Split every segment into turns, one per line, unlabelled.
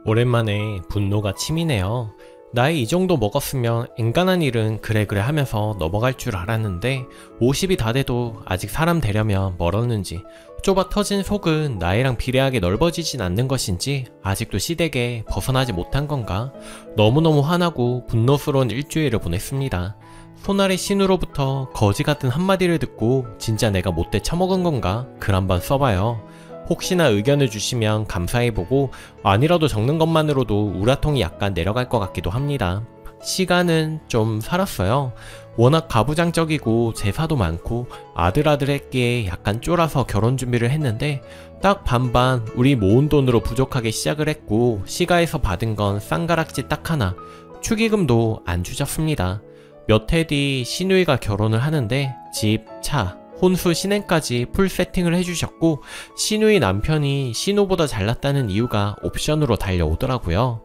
오랜만에 분노가 치미네요. 나이 이 정도 먹었으면 엔간한 일은 그래 하면서 넘어갈 줄 알았는데 50이 다 돼도 아직 사람 되려면 멀었는지, 좁아 터진 속은 나이랑 비례하게 넓어지진 않는 것인지 아직도 시댁에 벗어나지 못한 건가? 너무너무 화나고 분노스러운 일주일을 보냈습니다. 손아래 신우로부터 거지 같은 한마디를 듣고 진짜 내가 못돼 처먹은 건가? 글 한번 써봐요. 혹시나 의견을 주시면 감사해보고 아니라도 적는 것만으로도 우라통이 약간 내려갈 것 같기도 합니다. 시간은 좀 살았어요. 워낙 가부장적이고 제사도 많고 아들했기에 약간 쫄아서 결혼 준비를 했는데 딱 반반 우리 모은 돈으로 부족하게 시작을 했고 시가에서 받은 건 쌍가락지 딱 하나, 축의금도 안 주셨습니다. 몇 해 뒤 시누이가 결혼을 하는데 집, 차, 혼수 신행까지 풀 세팅을 해주셨고 시누이 남편이 신우보다 잘났다는 이유가 옵션으로 달려오더라고요.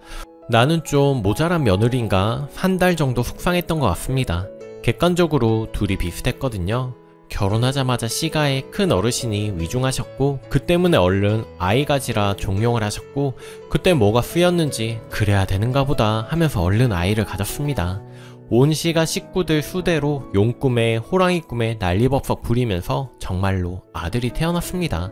나는 좀 모자란 며느리인가 한 달 정도 속상했던 것 같습니다. 객관적으로 둘이 비슷했거든요. 결혼하자마자 시가에 큰 어르신이 위중하셨고 그 때문에 얼른 아이 가지라 종용을 하셨고 그때 뭐가 쓰였는지 그래야 되는가 보다 하면서 얼른 아이를 가졌습니다. 온 시가 식구들 수대로 용꿈에 호랑이 꿈에 난리법석 부리면서 정말로 아들이 태어났습니다.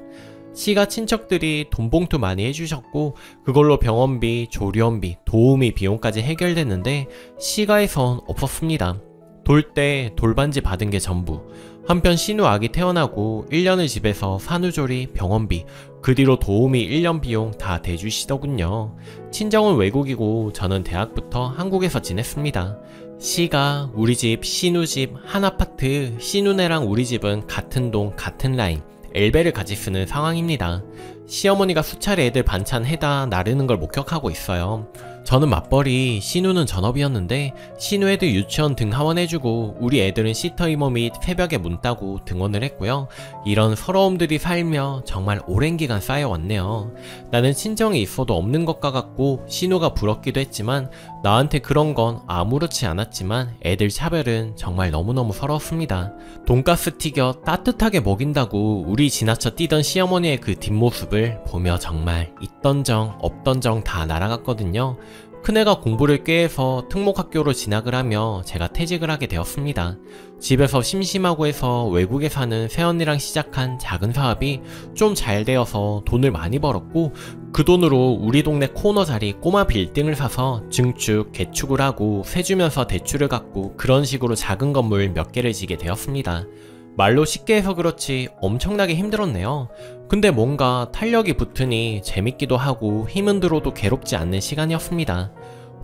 시가 친척들이 돈봉투 많이 해주셨고 그걸로 병원비, 조련비, 도우미 비용까지 해결됐는데 시가에선 없었습니다. 돌 때 돌반지 받은 게 전부. 한편 신우 아기 태어나고 1년을 집에서 산후조리, 병원비, 그 뒤로 도우미 1년 비용 다 대주시더군요. 친정은 외국이고 저는 대학부터 한국에서 지냈습니다. 시가 우리 집, 신우 집, 한 아파트, 신우네랑 우리 집은 같은 동, 같은 라인, 엘베를 같이 쓰는 상황입니다. 시어머니가 수차례 애들 반찬 해다 나르는 걸 목격하고 있어요. 저는 맞벌이, 신우는 전업이었는데 신우 애들 유치원 등 하원해주고 우리 애들은 시터 이모 및 새벽에 문 따고 등원을 했고요. 이런 서러움들이 살며 정말 오랜 기간 쌓여왔네요. 나는 친정이 있어도 없는 것과 같고 신우가 부럽기도 했지만 나한테 그런 건 아무렇지 않았지만 애들 차별은 정말 너무너무 서러웠습니다. 돈가스 튀겨 따뜻하게 먹인다고 우리 지나쳐 뛰던 시어머니의 그 뒷모습을 보며 정말 있던 정 없던 정 다 날아갔거든요. 큰애가 공부를 꾀해서 특목학교로 진학을 하며 제가 퇴직을 하게 되었습니다. 집에서 심심하고 해서 외국에 사는 새언니랑 시작한 작은 사업이 좀 잘 되어서 돈을 많이 벌었고 그 돈으로 우리 동네 코너 자리 꼬마 빌딩을 사서 증축, 개축을 하고 세주면서 대출을 갚고 그런 식으로 작은 건물 몇 개를 지게 되었습니다. 말로 쉽게 해서 그렇지 엄청나게 힘들었네요. 근데 뭔가 탄력이 붙으니 재밌기도 하고 힘은 들어도 괴롭지 않는 시간이었습니다.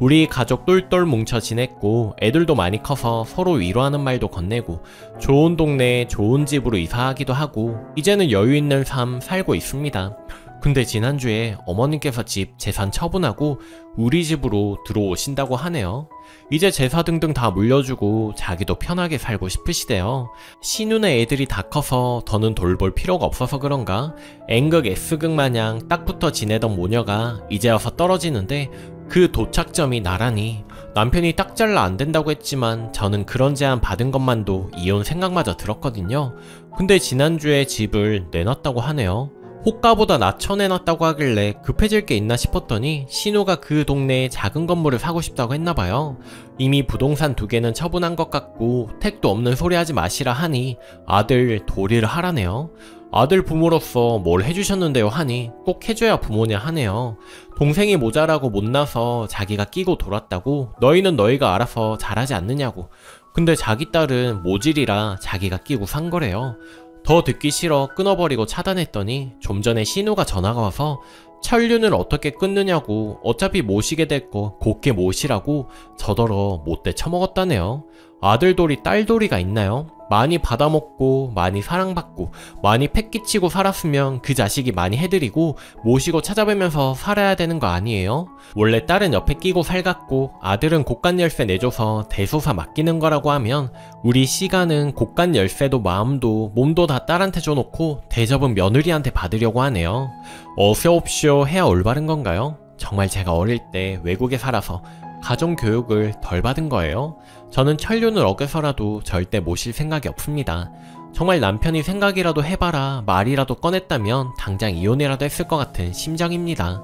우리 가족 똘똘 뭉쳐 지냈고 애들도 많이 커서 서로 위로하는 말도 건네고 좋은 동네에 좋은 집으로 이사하기도 하고 이제는 여유 있는 삶 살고 있습니다. 근데 지난주에 어머님께서 집 재산 처분하고 우리 집으로 들어오신다고 하네요. 이제 제사 등등 다 물려주고 자기도 편하게 살고 싶으시대요. 신우네 애들이 다 커서 더는 돌볼 필요가 없어서 그런가 N극 S극 마냥 딱 붙어 지내던 모녀가 이제 와서 떨어지는데 그 도착점이 나라니. 남편이 딱 잘라 안 된다고 했지만 저는 그런 제안 받은 것만도 이혼 생각마저 들었거든요. 근데 지난주에 집을 내놨다고 하네요. 호가보다 낮춰내놨다고 하길래 급해질 게 있나 싶었더니 신우가 그 동네에 작은 건물을 사고 싶다고 했나봐요. 이미 부동산 2개는 처분한 것 같고 택도 없는 소리 하지 마시라 하니 아들 도리를 하라네요. 아들 부모로서 뭘 해주셨는데요 하니 꼭 해줘야 부모냐 하네요. 동생이 모자라고 못나서 자기가 끼고 돌았다고 너희는 너희가 알아서 잘하지 않느냐고. 근데 자기 딸은 모질이라 자기가 끼고 산 거래요. 더 듣기 싫어 끊어버리고 차단했더니 좀 전에 신우가 전화가 와서 천륜을 어떻게 끊느냐고 어차피 모시게 될 거 곱게 모시라고 저더러 못돼 처먹었다네요. 아들돌이 딸돌이가 있나요? 많이 받아먹고 많이 사랑받고 많이 패기치고 살았으면 그 자식이 많이 해드리고 모시고 찾아뵈면서 살아야 되는 거 아니에요? 원래 딸은 옆에 끼고 살갔고 아들은 곳간 열쇠 내줘서 대소사 맡기는 거라고 하면 우리 시가는 곳간 열쇠도 마음도 몸도 다 딸한테 줘놓고 대접은 며느리한테 받으려고 하네요. 어서옵쇼 해야 올바른 건가요? 정말 제가 어릴 때 외국에 살아서 가정교육을 덜 받은 거예요. 저는 천륜을 어겨서라도 절대 모실 생각이 없습니다. 정말 남편이 생각이라도 해봐라 말이라도 꺼냈다면 당장 이혼이라도 했을 것 같은 심정입니다.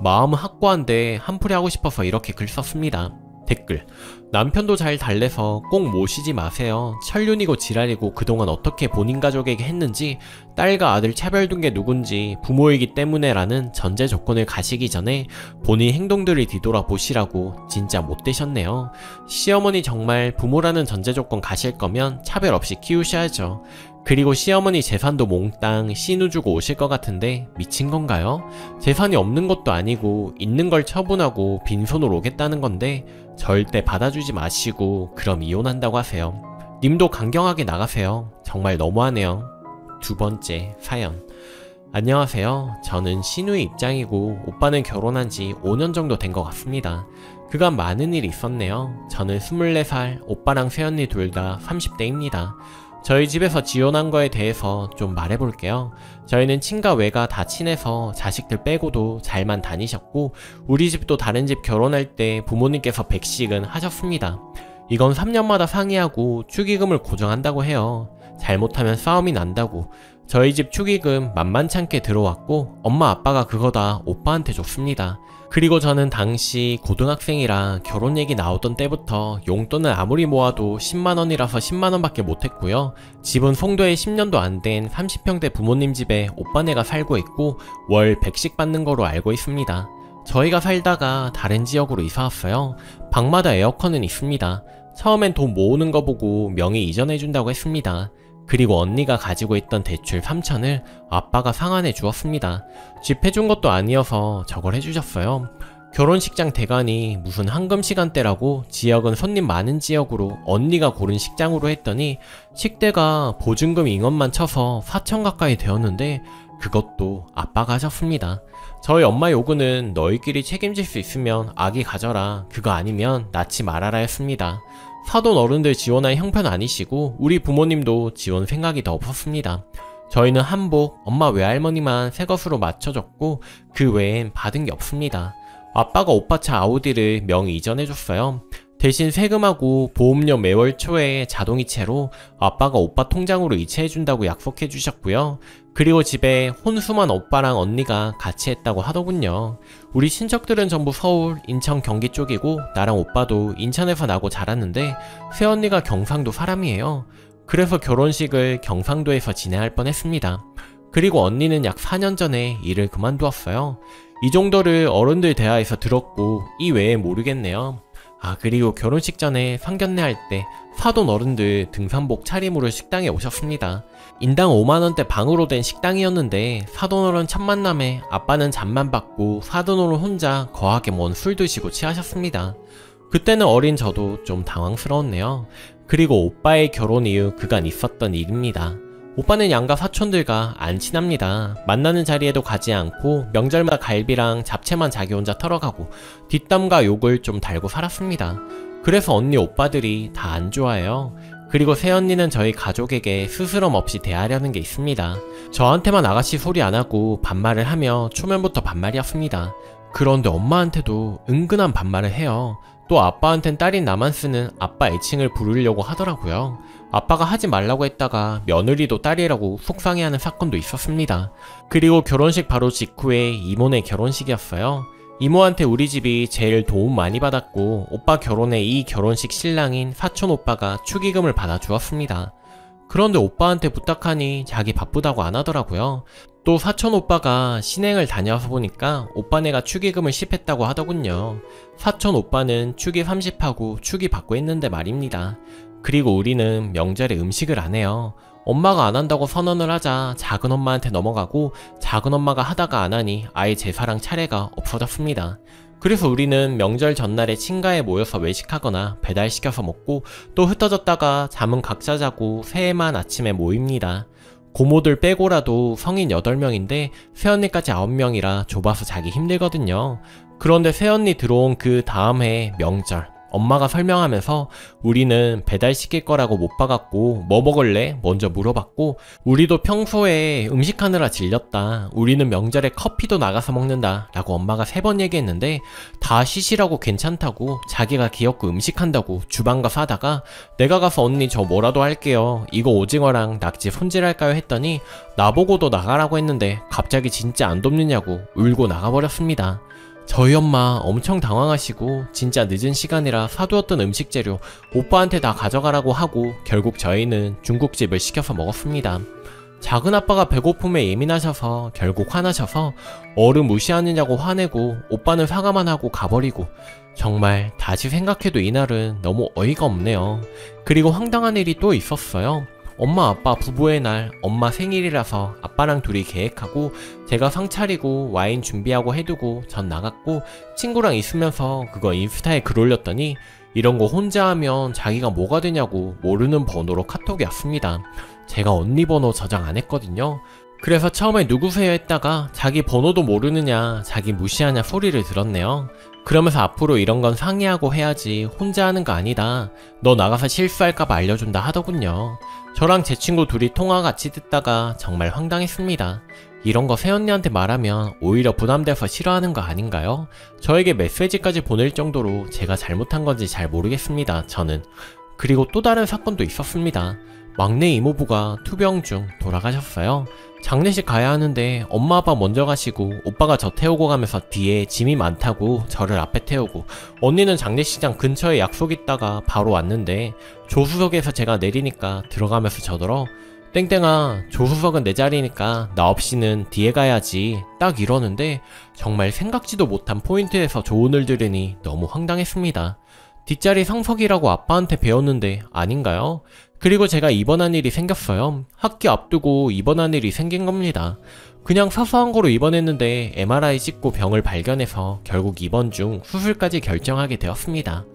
마음은 확고한데 한풀이 하고 싶어서 이렇게 글 썼습니다. 댓글: 남편도 잘 달래서 꼭 모시지 마세요. 천륜이고 지랄이고 그동안 어떻게 본인 가족에게 했는지, 딸과 아들 차별둔 게 누군지 부모이기 때문에 라는 전제 조건을 가시기 전에 본인 행동들을 뒤돌아보시라고. 진짜 못되셨네요. 시어머니 정말 부모라는 전제 조건 가실 거면 차별 없이 키우셔야죠. 그리고 시어머니 재산도 몽땅 신우 주고 오실 것 같은데 미친 건가요? 재산이 없는 것도 아니고 있는 걸 처분하고 빈손으로 오겠다는 건데 절대 받아주지 마시고 그럼 이혼한다고 하세요. 님도 강경하게 나가세요. 정말 너무하네요. 두 번째 사연. 안녕하세요. 저는 신우의 입장이고 오빠는 결혼한 지 5년 정도 된 것 같습니다. 그간 많은 일이 있었네요. 저는 24살, 오빠랑 새언니 둘 다 30대입니다. 저희 집에서 지원한 거에 대해서 좀 말해볼게요. 저희는 친가 외가 다 친해서 자식들 빼고도 잘만 다니셨고 우리 집도 다른 집 결혼할 때 부모님께서 백식은 하셨습니다. 이건 3년마다 상의하고 축의금을 고정한다고 해요. 잘못하면 싸움이 난다고. 저희 집 축의금 만만찮게 들어왔고 엄마 아빠가 그거 다 오빠한테 줬습니다. 그리고 저는 당시 고등학생이라 결혼 얘기 나오던 때부터 용돈을 아무리 모아도 10만원이라서 10만원밖에 못했고요. 집은 송도에 10년도 안 된 30평대 부모님 집에 오빠네가 살고 있고 월 100씩 받는 거로 알고 있습니다. 저희가 살다가 다른 지역으로 이사 왔어요. 방마다 에어컨은 있습니다. 처음엔 돈 모으는 거 보고 명의 이전해준다고 했습니다. 그리고 언니가 가지고 있던 대출 3천을 아빠가 상환해 주었습니다. 집 해준 것도 아니어서 저걸 해주셨어요. 결혼식장 대관이 무슨 황금 시간대라고 지역은 손님 많은 지역으로 언니가 고른 식장으로 했더니 식대가 보증금 인원만 쳐서 4천 가까이 되었는데 그것도 아빠가 하셨습니다. 저희 엄마 요구는 너희끼리 책임질 수 있으면 아기 가져라. 그거 아니면 낳지 말아라 했습니다. 사돈 어른들 지원할 형편 아니시고 우리 부모님도 지원 생각이 더 없었습니다. 저희는 한복, 엄마 외할머니만 새 것으로 맞춰줬고 그 외엔 받은 게 없습니다. 아빠가 오빠 차 아우디를 명의 이전해줬어요. 대신 세금하고 보험료 매월 초에 자동이체로 아빠가 오빠 통장으로 이체해준다고 약속해주셨고요. 그리고 집에 혼수만 오빠랑 언니가 같이 했다고 하더군요. 우리 친척들은 전부 서울, 인천, 경기 쪽이고 나랑 오빠도 인천에서 나고 자랐는데 새언니가 경상도 사람이에요. 그래서 결혼식을 경상도에서 진행할 뻔했습니다. 그리고 언니는 약 4년 전에 일을 그만두었어요. 이 정도를 어른들 대화에서 들었고 이 외에 모르겠네요. 그리고 결혼식 전에 상견례 할 때 사돈 어른들 등산복 차림으로 식당에 오셨습니다. 인당 5만원대 방으로 된 식당이었는데 사돈 어른 첫 만남에 아빠는 잠만 받고 사돈 어른 혼자 거하게 먼 술 드시고 취하셨습니다. 그때는 어린 저도 좀 당황스러웠네요. 그리고 오빠의 결혼 이후 그간 있었던 일입니다. 오빠는 양가 사촌들과 안 친합니다. 만나는 자리에도 가지 않고 명절마다 갈비랑 잡채만 자기 혼자 털어가고 뒷담과 욕을 좀 달고 살았습니다. 그래서 언니 오빠들이 다 안 좋아해요. 그리고 새언니는 저희 가족에게 스스럼 없이 대하려는 게 있습니다. 저한테만 아가씨 소리 안 하고 반말을 하며 초면부터 반말이었습니다. 그런데 엄마한테도 은근한 반말을 해요. 또 아빠한텐 딸인 나만 쓰는 아빠 애칭을 부르려고 하더라고요. 아빠가 하지 말라고 했다가 며느리도 딸이라고 속상해하는 사건도 있었습니다. 그리고 결혼식 바로 직후에 이모네 결혼식이었어요. 이모한테 우리 집이 제일 도움 많이 받았고 오빠 결혼에 이 결혼식 신랑인 사촌 오빠가 축의금을 받아주었습니다. 그런데 오빠한테 부탁하니 자기 바쁘다고 안 하더라고요. 또 사촌 오빠가 신행을 다녀서 보니까 오빠네가 축의금을 10 했다고 하더군요. 사촌 오빠는 축의 30하고 축의 받고 했는데 말입니다. 그리고 우리는 명절에 음식을 안 해요. 엄마가 안 한다고 선언을 하자 작은 엄마한테 넘어가고 작은 엄마가 하다가 안 하니 아예 제사랑 차례가 없어졌습니다. 그래서 우리는 명절 전날에 친가에 모여서 외식하거나 배달시켜서 먹고 또 흩어졌다가 잠은 각자 자고 새해만 아침에 모입니다. 고모들 빼고라도 성인 8명인데 새언니까지 9명이라 좁아서 자기 힘들거든요. 그런데 새언니 들어온 그 다음 해 명절 엄마가 설명하면서 우리는 배달시킬 거라고 못 봐갖고 뭐 먹을래? 먼저 물어봤고 우리도 평소에 음식하느라 질렸다. 우리는 명절에 커피도 나가서 먹는다 라고 엄마가 3번 얘기했는데 다 시시라고 괜찮다고 자기가 귀엽고 음식한다고 주방 가서 하다가 내가 가서 언니 저 뭐라도 할게요. 이거 오징어랑 낙지 손질할까요? 했더니 나보고도 나가라고 했는데 갑자기 진짜 안 돕느냐고 울고 나가버렸습니다. 저희 엄마 엄청 당황하시고 진짜 늦은 시간이라 사두었던 음식 재료 오빠한테 다 가져가라고 하고 결국 저희는 중국집을 시켜서 먹었습니다. 작은 아빠가 배고픔에 예민하셔서 결국 화나셔서 어른 무시하느냐고 화내고 오빠는 사과만 하고 가버리고 정말 다시 생각해도 이날은 너무 어이가 없네요. 그리고 황당한 일이 또 있었어요. 엄마 아빠 부부의 날 엄마 생일이라서 아빠랑 둘이 계획하고 제가 상 차리고 와인 준비하고 해두고 전 나갔고 친구랑 있으면서 그거 인스타에 글 올렸더니 이런 거 혼자 하면 자기가 뭐가 되냐고 모르는 번호로 카톡이 왔습니다. 제가 언니 번호 저장 안 했거든요. 그래서 처음에 누구세요 했다가 자기 번호도 모르느냐 자기 무시하냐 소리를 들었네요. 그러면서 앞으로 이런 건 상의하고 해야지 혼자 하는 거 아니다. 너 나가서 실수할까봐 알려준다 하더군요. 저랑 제 친구 둘이 통화 같이 듣다가 정말 황당했습니다. 이런 거 새언니한테 말하면 오히려 부담돼서 싫어하는 거 아닌가요? 저에게 메시지까지 보낼 정도로 제가 잘못한 건지 잘 모르겠습니다, 저는. 그리고 또 다른 사건도 있었습니다. 막내 이모부가 투병 중 돌아가셨어요. 장례식 가야 하는데 엄마 아빠 먼저 가시고 오빠가 저 태우고 가면서 뒤에 짐이 많다고 저를 앞에 태우고 언니는 장례식장 근처에 약속 있다가 바로 왔는데 조수석에서 제가 내리니까 들어가면서 저더러 땡땡아 조수석은 내 자리니까 나 없이는 뒤에 가야지 딱 이러는데 정말 생각지도 못한 포인트에서 조언을 들으니 너무 황당했습니다. 뒷자리 상석이라고 아빠한테 배웠는데 아닌가요? 그리고 제가 입원한 일이 생겼어요. 학기 앞두고 입원한 일이 생긴 겁니다. 그냥 사소한 거로 입원했는데 MRI 찍고 병을 발견해서 결국 입원 중 수술까지 결정하게 되었습니다.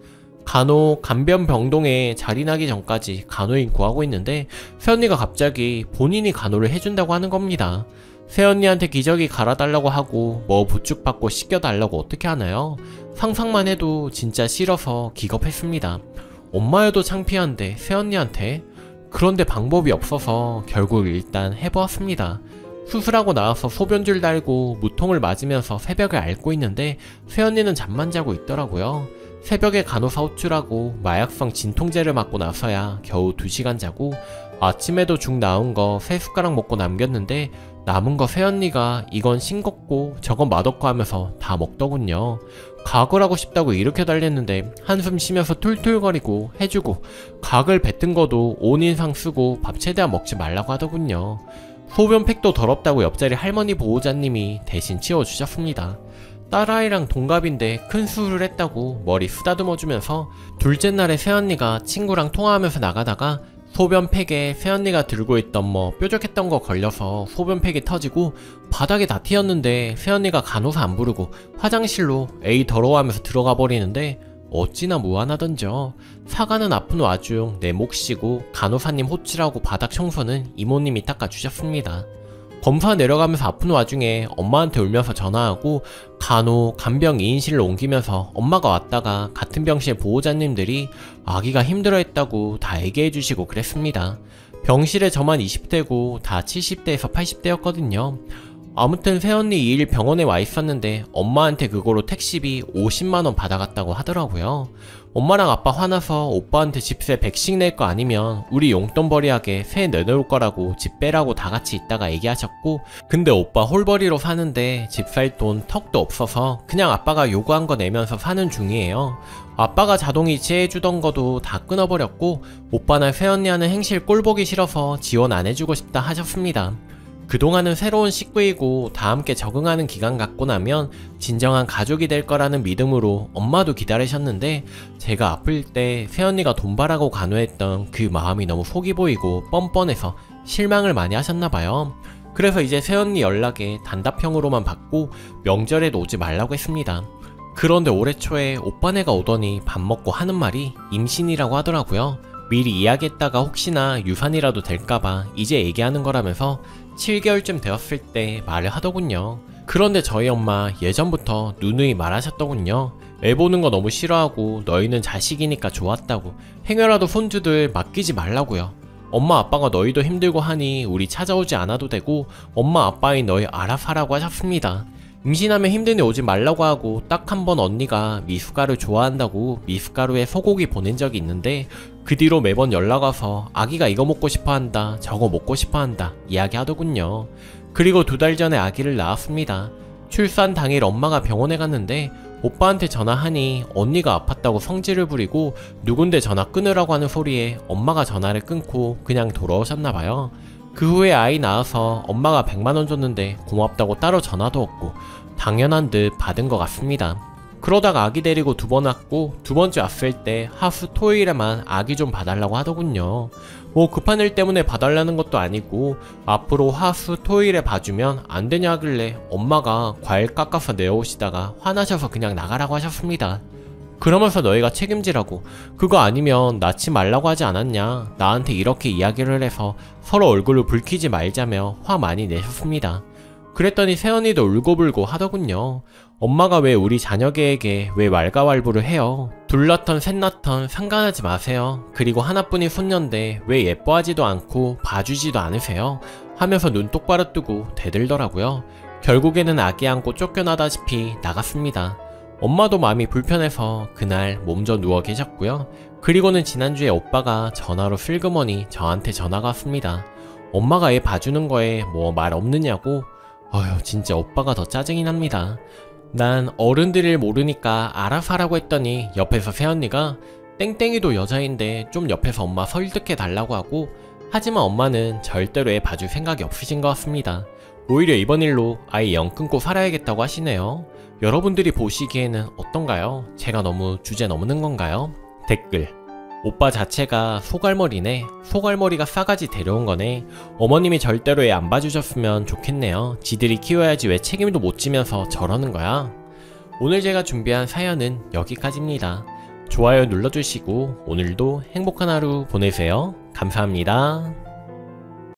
간혹 간변병동에 자리 나기 전까지 간호인 구하고 있는데 새언니가 갑자기 본인이 간호를 해준다고 하는 겁니다. 새언니한테 기저귀 갈아달라고 하고 뭐 부축받고 씻겨달라고 어떻게 하나요? 상상만 해도 진짜 싫어서 기겁했습니다. 엄마여도 창피한데 새언니한테? 그런데 방법이 없어서 결국 일단 해보았습니다. 수술하고 나와서 소변줄 달고 무통을 맞으면서 새벽을 앓고 있는데 새언니는 잠만 자고 있더라고요. 새벽에 간호사 호출하고 마약성 진통제를 맞고 나서야 겨우 2시간 자고 아침에도 죽 나온 거 3숟가락 먹고 남겼는데 남은 거 새언니가 이건 싱겁고 저건 맛없고 하면서 다 먹더군요. 각을 하고 싶다고 이렇게 달랬는데 한숨 쉬면서 툴툴거리고 해주고 각을 뱉은 거도 5인상 쓰고 밥 최대한 먹지 말라고 하더군요. 소변팩도 더럽다고 옆자리 할머니 보호자님이 대신 치워주셨습니다. 딸아이랑 동갑인데 큰 수술을 했다고 머리 쓰다듬어주면서 둘째 날에 새언니가 친구랑 통화하면서 나가다가 소변팩에 새언니가 들고 있던 뭐 뾰족했던 거 걸려서 소변팩이 터지고 바닥에 다 튀었는데 새언니가 간호사 안 부르고 화장실로 에이 더러워하면서 들어가 버리는데 어찌나 무안하던져. 사과는 아픈 와중 내 몫이고 간호사님 호출하고 바닥 청소는 이모님이 닦아주셨습니다. 검사 내려가면서 아픈 와중에 엄마한테 울면서 전화하고 간병 2인실로 옮기면서 엄마가 왔다가 같은 병실 보호자님들이 아기가 힘들어했다고 다 얘기해주시고 그랬습니다. 병실에 저만 20대고 다 70대에서 80대였거든요. 아무튼 새언니 2일 병원에 와 있었는데 엄마한테 그거로 택시비 50만원 받아갔다고 하더라고요. 엄마랑 아빠 화나서 오빠한테 집세 100씩 낼 거 아니면 우리 용돈벌이하게 새 내놓을 거라고 집 빼라고 다 같이 있다가 얘기하셨고 근데 오빠 홀벌이로 사는데 집 살 돈 턱도 없어서 그냥 아빠가 요구한 거 내면서 사는 중이에요. 아빠가 자동이체 해주던 거도 다 끊어버렸고 오빠는 새언니 하는 행실 꼴보기 싫어서 지원 안 해주고 싶다 하셨습니다. 그동안은 새로운 식구이고 다 함께 적응하는 기간 갖고 나면 진정한 가족이 될 거라는 믿음으로 엄마도 기다리셨는데 제가 아플 때 새언니가 돈 바라고 간호했던 그 마음이 너무 속이 보이고 뻔뻔해서 실망을 많이 하셨나봐요. 그래서 이제 새언니 연락에 단답형으로만 받고 명절에도 오지 말라고 했습니다. 그런데 올해 초에 오빠네가 오더니 밥 먹고 하는 말이 임신이라고 하더라고요. 미리 이야기했다가 혹시나 유산이라도 될까봐 이제 얘기하는 거라면서 7개월쯤 되었을 때 말을 하더군요. 그런데 저희 엄마 예전부터 누누이 말하셨더군요. 애 보는 거 너무 싫어하고 너희는 자식이니까 좋았다고 행여라도 손주들 맡기지 말라고요. 엄마 아빠가 너희도 힘들고 하니 우리 찾아오지 않아도 되고 엄마 아빠인 너희 알아서 하라고 하셨습니다. 임신하면 힘드니 오지 말라고 하고 딱 한 번 언니가 미숫가루 좋아한다고 미숫가루에 소고기 보낸 적이 있는데 그 뒤로 매번 연락 와서 아기가 이거 먹고 싶어 한다 저거 먹고 싶어 한다 이야기 하더군요. 그리고 2달 전에 아기를 낳았습니다. 출산 당일 엄마가 병원에 갔는데 오빠한테 전화하니 언니가 아팠다고 성질을 부리고 누군데 전화 끊으라고 하는 소리에 엄마가 전화를 끊고 그냥 돌아오셨나봐요. 그 후에 아이 낳아서 엄마가 100만원 줬는데 고맙다고 따로 전화도 없고 당연한 듯 받은 것 같습니다. 그러다가 아기 데리고 2번 왔고 2번째 왔을 때 하수 토요일에만 아기 좀 봐달라고 하더군요. 뭐 급한 일 때문에 봐달라는 것도 아니고 앞으로 하수 토요일에 봐주면 안 되냐 하길래 엄마가 과일 깎아서 내어오시다가 화나셔서 그냥 나가라고 하셨습니다. 그러면서 너희가 책임지라고, 그거 아니면 낳지 말라고 하지 않았냐, 나한테 이렇게 이야기를 해서 서로 얼굴을 붉히지 말자며 화 많이 내셨습니다. 그랬더니 새언니도 울고불고 하더군요. 엄마가 왜 우리 자녀계에게 왜 왈가왈부를 해요. 둘낳던 셋낳던 상관하지 마세요. 그리고 하나뿐인 손녀인데 왜 예뻐하지도 않고 봐주지도 않으세요 하면서 눈 똑바로 뜨고 대들더라고요. 결국에는 아기 안고 쫓겨나다시피 나갔습니다. 엄마도 마음이 불편해서 그날 몸져 누워 계셨고요. 그리고는 지난주에 오빠가 전화로 슬그머니 저한테 전화가 왔습니다. 엄마가 애 봐주는 거에 뭐 말 없느냐고. 어휴, 진짜 오빠가 더 짜증이 납니다. 난 어른들을 모르니까 알아서 하라고 했더니 옆에서 새언니가 땡땡이도 여자인데 좀 옆에서 엄마 설득해 달라고 하고, 하지만 엄마는 절대로 애 봐줄 생각이 없으신 것 같습니다. 오히려 이번 일로 아예 영 끊고 살아야겠다고 하시네요. 여러분들이 보시기에는 어떤가요? 제가 너무 주제 넘는 건가요? 댓글: 오빠 자체가 소갈머리네. 소갈머리가 싸가지 데려온 거네. 어머님이 절대로 애 안 봐주셨으면 좋겠네요. 지들이 키워야지 왜 책임도 못 지면서 저러는 거야. 오늘 제가 준비한 사연은 여기까지입니다. 좋아요 눌러주시고 오늘도 행복한 하루 보내세요. 감사합니다.